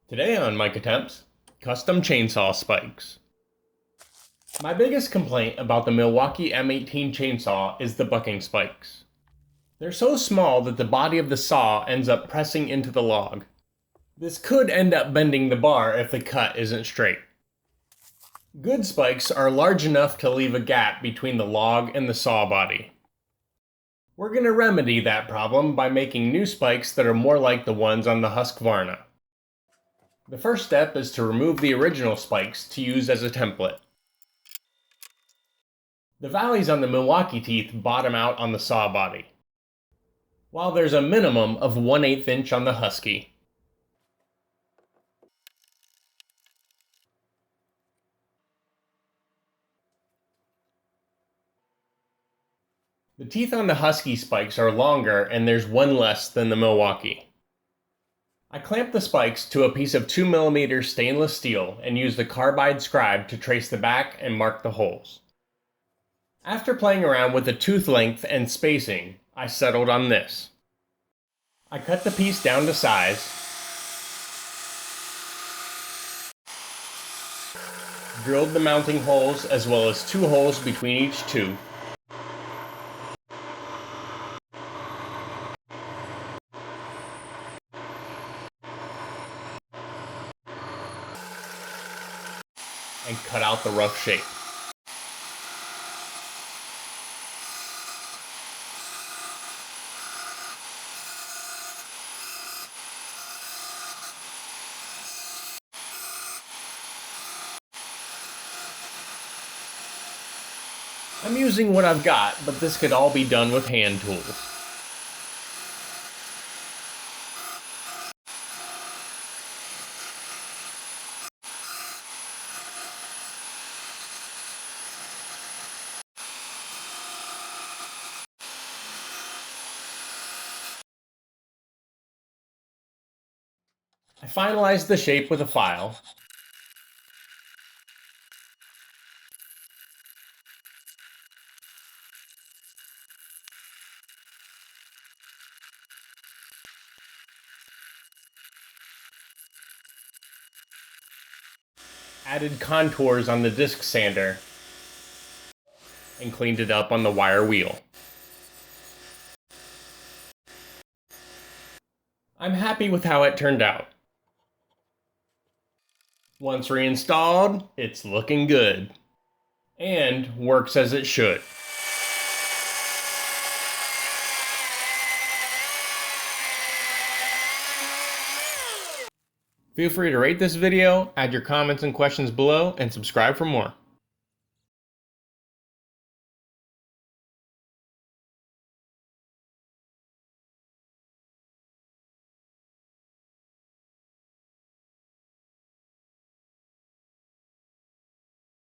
Today on Mike Attempts, custom chainsaw spikes. My biggest complaint about the Milwaukee M18 chainsaw is the bucking spikes. They're so small that the body of the saw ends up pressing into the log. This could end up bending the bar if the cut isn't straight. Good spikes are large enough to leave a gap between the log and the saw body. We're going to remedy that problem by making new spikes that are more like the ones on the Husqvarna. The first step is to remove the original spikes to use as a template. The valleys on the Milwaukee teeth bottom out on the saw body, while there's a minimum of 1/8 inch on the Husky. The teeth on the Husky spikes are longer and there's one less than the Milwaukee. I clamped the spikes to a piece of 2mm stainless steel and used the Carbide Scribe to trace the back and mark the holes. After playing around with the tooth length and spacing, I settled on this. I cut the piece down to size, drilled the mounting holes as well as 2 holes between each tooth, and cut out the rough shape. I'm using what I've got, but this could all be done with hand tools. I finalized the shape with a file. Added contours on the disc sander, and cleaned it up on the wire wheel. I'm happy with how it turned out. Once reinstalled, it's looking good. And works as it should. Feel free to rate this video, add your comments and questions below, and subscribe for more.